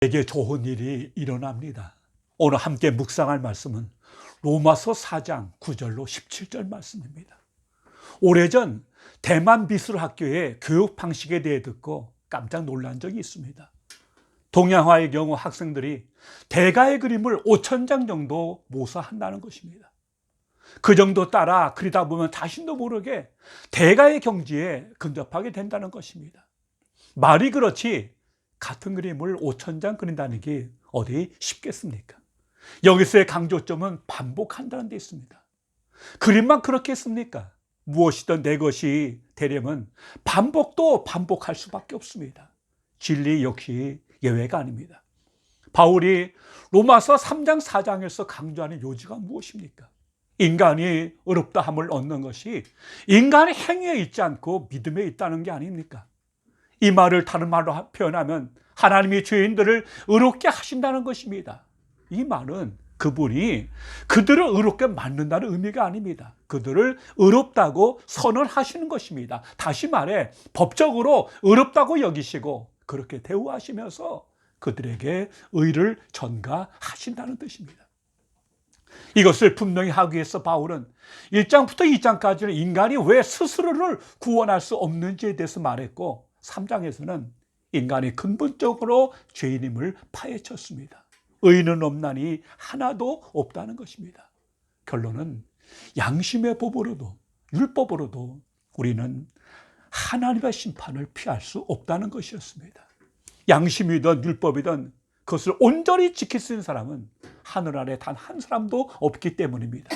되게 좋은 일이 일어납니다. 오늘 함께 묵상할 말씀은 로마서 4장 9절로 17절 말씀입니다. 오래전 대만 미술학교의 교육 방식에 대해 듣고 깜짝 놀란 적이 있습니다. 동양화의 경우 학생들이 대가의 그림을 5,000장 정도 모사한다는 것입니다. 그 정도 따라 그리다 보면 자신도 모르게 대가의 경지에 근접하게 된다는 것입니다. 말이 그렇지 같은 그림을 5,000장 그린다는 게 어디 쉽겠습니까? 여기서의 강조점은 반복한다는 데 있습니다. 그림만 그렇게 했습니까? 무엇이든 내 것이 되려면 반복도 반복할 수밖에 없습니다. 진리 역시 예외가 아닙니다. 바울이 로마서 3장 4장에서 강조하는 요지가 무엇입니까? 인간이 의롭다함을 얻는 것이 인간의 행위에 있지 않고 믿음에 있다는 게 아닙니까? 이 말을 다른 말로 표현하면 하나님이 죄인들을 의롭게 하신다는 것입니다. 이 말은 그분이 그들을 의롭게 만든다는 의미가 아닙니다. 그들을 의롭다고 선언하시는 것입니다. 다시 말해 법적으로 의롭다고 여기시고 그렇게 대우하시면서 그들에게 의를 전가하신다는 뜻입니다. 이것을 분명히 하기 위해서 바울은 1장부터 2장까지는 인간이 왜 스스로를 구원할 수 없는지에 대해서 말했고 3장에서는 인간이 근본적으로 죄인임을 파헤쳤습니다. 의인은 없나니 하나도 없다는 것입니다. 결론은 양심의 법으로도 율법으로도 우리는 하나님의 심판을 피할 수 없다는 것이었습니다. 양심이든 율법이든 그것을 온전히 지킬 수 있는 사람은 하늘 아래 단 한 사람도 없기 때문입니다.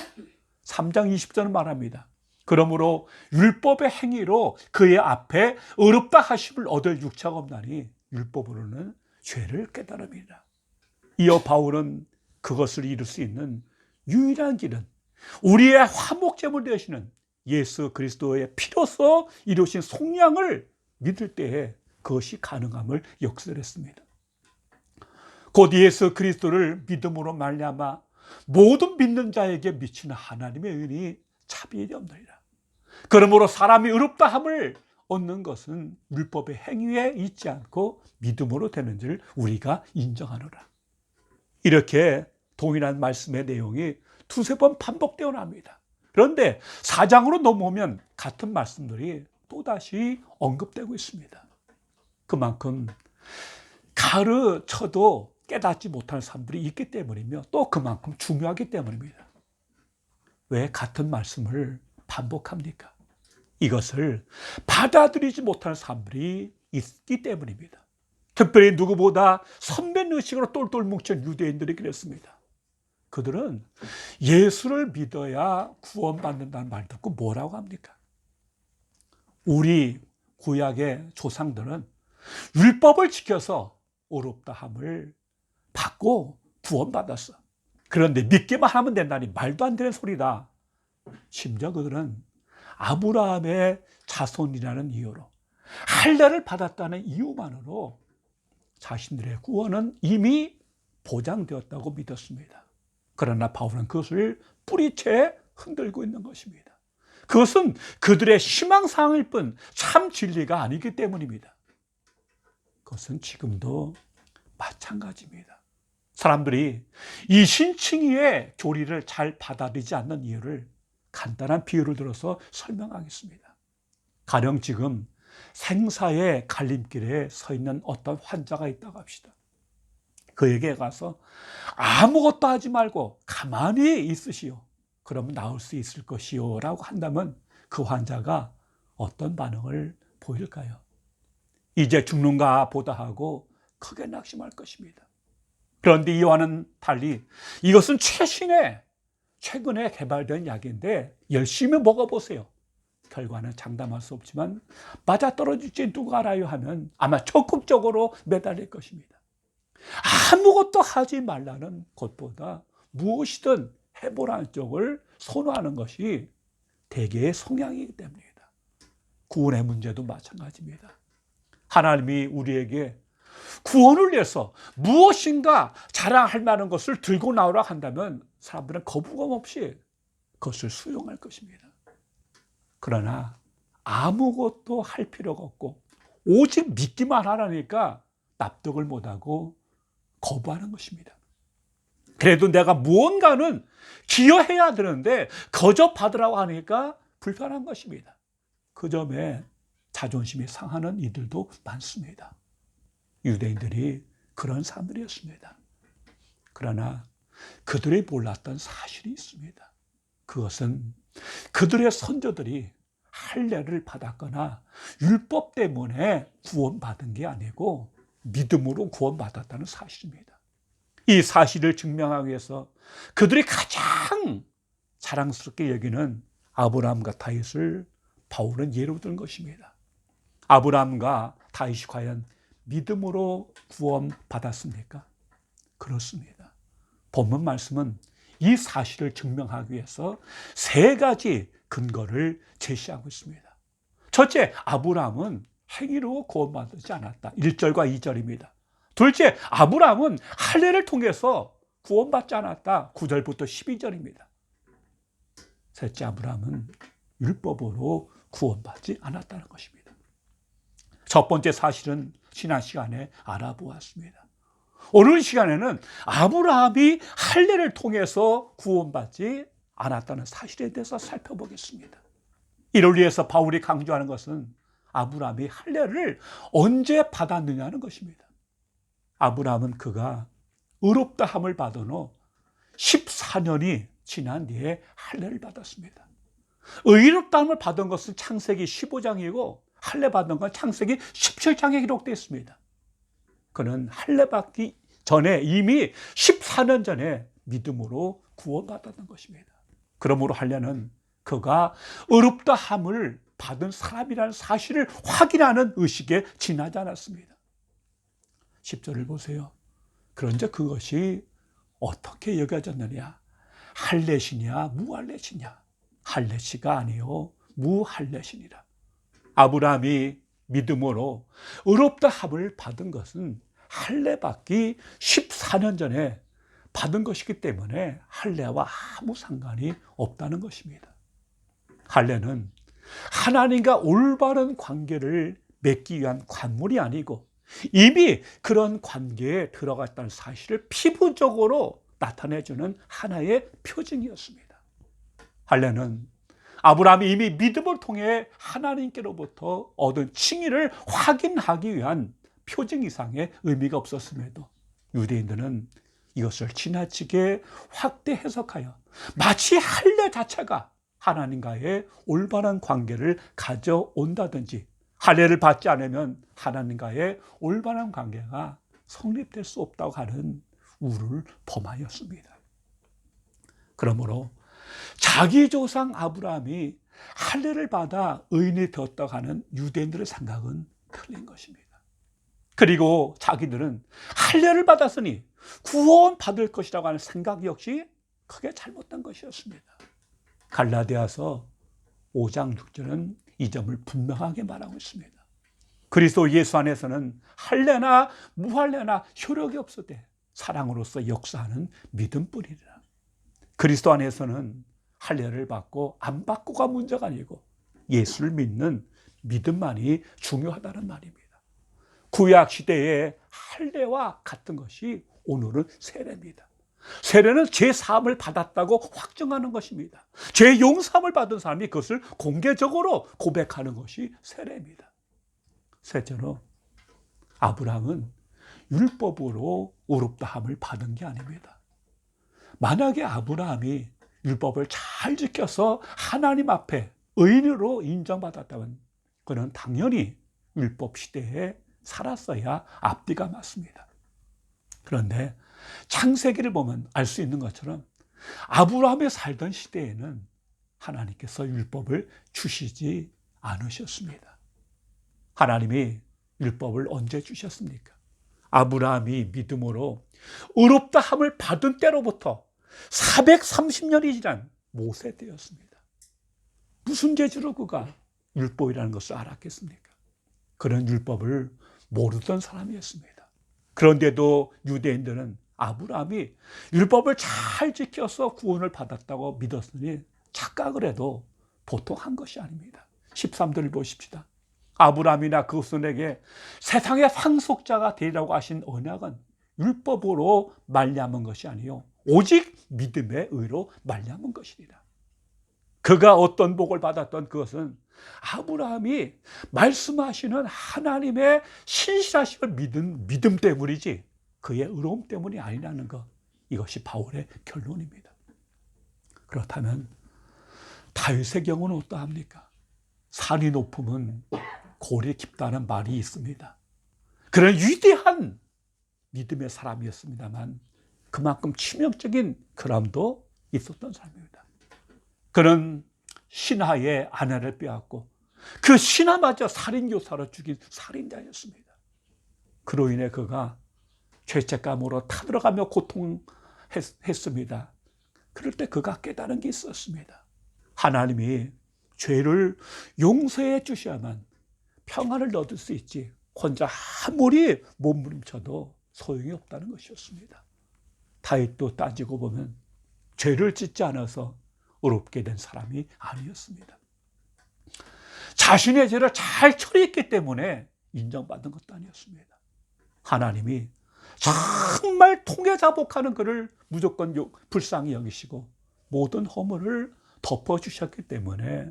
3장 20절은 말합니다. 그러므로 율법의 행위로 그의 앞에 의롭다 하심을 얻을 육체가 없나니 율법으로는 죄를 깨달음이라. 이어 바울은 그것을 이룰 수 있는 유일한 길은 우리의 화목제물 되시는 예수 그리스도의 피로써 이루신 속량을 믿을 때에 그것이 가능함을 역설했습니다. 곧 예수 그리스도를 믿음으로 말미암아 모든 믿는 자에게 미치는 하나님의 은혜이 차별이 없느니라. 그러므로 사람이 의롭다함을 얻는 것은 율법의 행위에 있지 않고 믿음으로 되는 줄 우리가 인정하노라. 이렇게 동일한 말씀의 내용이 두세 번 반복되어 납니다. 그런데 4장으로 넘어오면 같은 말씀들이 또다시 언급되고 있습니다. 그만큼 가르쳐도 깨닫지 못하는 사람들이 있기 때문이며 또 그만큼 중요하기 때문입니다. 왜 같은 말씀을 반복합니까? 이것을 받아들이지 못하는 사람들이 있기 때문입니다. 특별히 누구보다 선배의식으로 똘똘 뭉친 유대인들이 그랬습니다. 그들은 예수를 믿어야 구원받는다는 말 듣고 뭐라고 합니까? 우리 구약의 조상들은 율법을 지켜서 의롭다함을 받고 구원받았어. 그런데 믿기만 하면 된다니 말도 안 되는 소리다. 심지어 그들은 아브라함의 자손이라는 이유로 할례를 받았다는 이유만으로 자신들의 구원은 이미 보장되었다고 믿었습니다. 그러나 바울은 그것을 뿌리채 흔들고 있는 것입니다. 그것은 그들의 희망사항일 뿐 참 진리가 아니기 때문입니다. 그것은 지금도 마찬가지입니다. 사람들이 이 신칭의의 교리를 잘 받아들이지 않는 이유를 간단한 비유를 들어서 설명하겠습니다. 가령 지금 생사의 갈림길에 서 있는 어떤 환자가 있다고 합시다. 그에게 가서 아무것도 하지 말고 가만히 있으시오. 그러면 나을 수 있을 것이요 라고 한다면 그 환자가 어떤 반응을 보일까요? 이제 죽는가 보다 하고 크게 낙심할 것입니다. 그런데 이와는 달리 이것은 최근에 개발된 약인데 열심히 먹어보세요. 결과는 장담할 수 없지만 맞아떨어질지 누가 알아요 하면 아마 적극적으로 매달릴 것입니다. 아무것도 하지 말라는 것보다 무엇이든 해보라는 쪽을 선호하는 것이 대개의 성향이기 때문입니다. 구원의 문제도 마찬가지입니다. 하나님이 우리에게 구원을 위해서 무엇인가 자랑할 만한 것을 들고 나오라 한다면 사람들은 거부감 없이 그것을 수용할 것입니다. 그러나 아무것도 할 필요가 없고 오직 믿기만 하라니까 납득을 못하고 거부하는 것입니다. 그래도 내가 무언가는 기여해야 되는데 거저 받으라고 하니까 불편한 것입니다. 그 점에 자존심이 상하는 이들도 많습니다. 유대인들이 그런 사람들이었습니다. 그러나 그들이 몰랐던 사실이 있습니다. 그것은 그들의 선조들이 할례를 받았거나 율법 때문에 구원받은 게 아니고 믿음으로 구원받았다는 사실입니다. 이 사실을 증명하기 위해서 그들이 가장 자랑스럽게 여기는 아브라함과 다윗을 바울은 예로 든 것입니다. 아브라함과 다윗이 과연 믿음으로 구원받았습니까? 그렇습니다. 본문 말씀은 이 사실을 증명하기 위해서 세 가지 근거를 제시하고 있습니다. 첫째, 아브라함은 행위로 구원받지 않았다. 1절과 2절입니다. 둘째, 아브라함은 할례를 통해서 구원받지 않았다. 9절부터 12절입니다. 셋째, 아브라함은 율법으로 구원받지 않았다는 것입니다. 첫 번째 사실은 지난 시간에 알아보았습니다. 오늘 시간에는 아브라함이 할례를 통해서 구원받지 않았다는 사실에 대해서 살펴보겠습니다. 이를 위해서 바울이 강조하는 것은 아브라함이 할례를 언제 받았느냐는 것입니다. 아브라함은 그가 의롭다함을 받은 후 14년이 지난 뒤에 할례를 받았습니다. 의롭다함을 받은 것은 창세기 15장이고 할례 받은 건 창세기 17장에 기록되어 있습니다. 그는 할례 받기 전에 이미 14년 전에 믿음으로 구원받았던 것입니다. 그러므로 할례는 그가 의롭다함을 받은 사람이라는 사실을 확인하는 의식에 지나지 않았습니다. 10절을 보세요. 그런즉 그것이 어떻게 여겨졌느냐? 할례시냐 무할례시냐? 할례시가 아니요 무할례시니라. 아브라함이 믿음으로 의롭다함을 받은 것은 할례 받기 14년 전에 받은 것이기 때문에 할례와 아무 상관이 없다는 것입니다. 할례는 하나님과 올바른 관계를 맺기 위한 관문이 아니고 이미 그런 관계에 들어갔다는 사실을 피부적으로 나타내주는 하나의 표징이었습니다. 할례는 아브라함이 이미 믿음을 통해 하나님께로부터 얻은 칭의를 확인하기 위한 표징 이상의 의미가 없었음에도 유대인들은 이것을 지나치게 확대 해석하여 마치 할례 자체가 하나님과의 올바른 관계를 가져온다든지 할례를 받지 않으면 하나님과의 올바른 관계가 성립될 수 없다고 하는 우를 범하였습니다. 그러므로 자기 조상 아브라함이 할례를 받아 의인이 되었다고 하는 유대인들의 생각은 틀린 것입니다. 그리고 자기들은 할례를 받았으니 구원받을 것이라고 하는 생각 역시 크게 잘못된 것이었습니다. 갈라디아서 5장 6절은 이 점을 분명하게 말하고 있습니다. 그리스도 예수 안에서는 할례나 무할례나 효력이 없으되 사랑으로서 역사하는 믿음뿐이라. 그리스도 안에서는 할례를 받고 안 받고가 문제가 아니고 예수를 믿는 믿음만이 중요하다는 말입니다. 구약 시대의 할례와 같은 것이 오늘은 세례입니다. 세례는 죄 사함을 받았다고 확증하는 것입니다. 죄 용서함을 받은 사람이 그것을 공개적으로 고백하는 것이 세례입니다. 셋째로 아브라함은 율법으로 의롭다함을 받은 게 아닙니다. 만약에 아브라함이 율법을 잘 지켜서 하나님 앞에 의인으로 인정받았다면 그는 당연히 율법 시대에 살았어야 앞뒤가 맞습니다. 그런데 창세기를 보면 알 수 있는 것처럼 아브라함이 살던 시대에는 하나님께서 율법을 주시지 않으셨습니다. 하나님이 율법을 언제 주셨습니까? 아브라함이 믿음으로 의롭다함을 받은 때로부터 430년이 지난 모세 때였습니다. 무슨 재주로 그가 율법이라는 것을 알았겠습니까? 그런 율법을 모르던 사람이었습니다. 그런데도 유대인들은 아브라함이 율법을 잘 지켜서 구원을 받았다고 믿었으니 착각을 해도 보통 한 것이 아닙니다. 13절을 보십시다. 아브라함이나 그 후손에게 세상의 상속자가 되리라고 하신 언약은 율법으로 말미암은 것이 아니요 오직 믿음의 의로 말미암은 것이니라. 그가 어떤 복을 받았던 그것은 아브라함이 말씀하시는 하나님의 신실하심을 믿음 때문이지 그의 의로움 때문이 아니라는 것, 이것이 바울의 결론입니다. 그렇다면 다윗의 경우는 어떠합니까? 산이 높으면 골이 깊다는 말이 있습니다. 그런 위대한 믿음의 사람이었습니다만 그만큼 치명적인 결함도 있었던 사람입니다. 그는 신하의 아내를 빼앗고 그 신하마저 살인교사로 죽인 살인자였습니다. 그로 인해 그가 죄책감으로 타들어가며 고통했습니다. 그럴 때 그가 깨달은 게 있었습니다. 하나님이 죄를 용서해 주셔야만 평안을 얻을 수 있지 혼자 아무리 몸부림쳐도 소용이 없다는 것이었습니다. 다윗도 따지고 보면 죄를 짓지 않아서 어렵게 된 사람이 아니었습니다. 자신의 죄를 잘 처리했기 때문에 인정받는 것도 아니었습니다. 하나님이 정말 통해자복하는 그를 무조건 불쌍히 여기시고 모든 허물을 덮어주셨기 때문에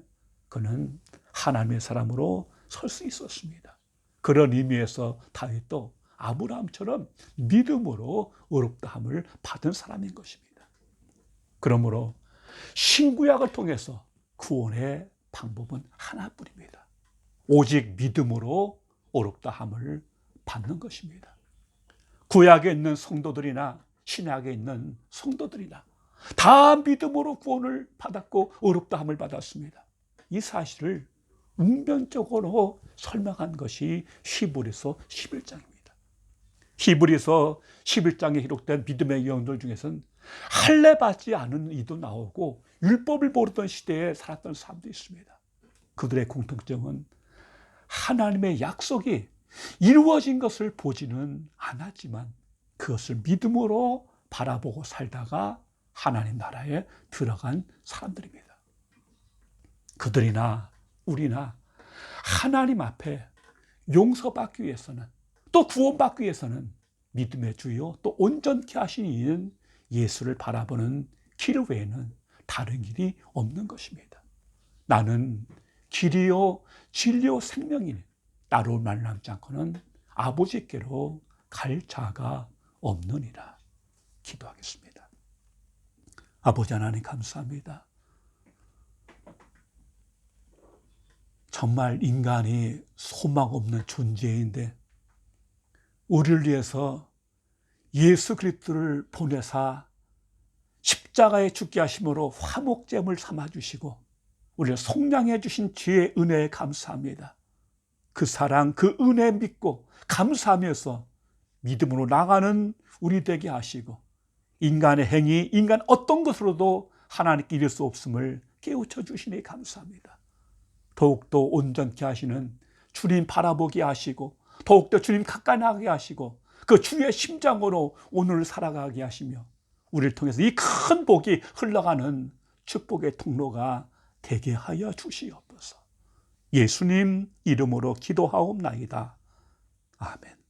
그는 하나님의 사람으로 설 수 있었습니다. 그런 의미에서 다윗도 아브라함처럼 믿음으로 의롭다함을 받은 사람인 것입니다. 그러므로 신구약을 통해서 구원의 방법은 하나뿐입니다. 오직 믿음으로 의롭다함을 받는 것입니다. 구약에 있는 성도들이나 신약에 있는 성도들이나 다 믿음으로 구원을 받았고 의롭다함을 받았습니다. 이 사실을 운명적으로 설명한 것이 히브리서 11장입니다. 히브리서 11장에 기록된 믿음의 영들 중에서는 할례 받지 않은 이도 나오고 율법을 모르던 시대에 살았던 사람도 있습니다. 그들의 공통점은 하나님의 약속이 이루어진 것을 보지는 않았지만 그것을 믿음으로 바라보고 살다가 하나님 나라에 들어간 사람들입니다. 그들이나 우리나 하나님 앞에 용서받기 위해서는 또 구원받기 위해서는 믿음의 주요 또 온전케 하신 이는 예수를 바라보는 길 외에는 다른 길이 없는 것입니다. 나는 길이요 진리요 생명이니 나로 말미암지 않고는 아버지께로 갈 자가 없느니라. 기도하겠습니다. 아버지 하나님 감사합니다. 정말 인간이 소망 없는 존재인데 우리를 위해서 예수 그리스도를 보내사 십자가에 죽게 하심으로 화목제물 삼아주시고 우리를 속량해 주신 주의 은혜에 감사합니다. 그 사랑, 그 은혜 믿고 감사하면서 믿음으로 나가는 우리 되게 하시고 인간의 행위, 인간 어떤 것으로도 하나님께 이룰 수 없음을 깨우쳐 주시니 감사합니다. 더욱더 온전케 하시는 주님 바라보게 하시고 더욱더 주님 가까이 나가게 하시고 그 주의 심장으로 오늘을 살아가게 하시며 우리를 통해서 이 큰 복이 흘러가는 축복의 통로가 되게 하여 주시옵소서. 예수님 이름으로 기도하옵나이다. 아멘.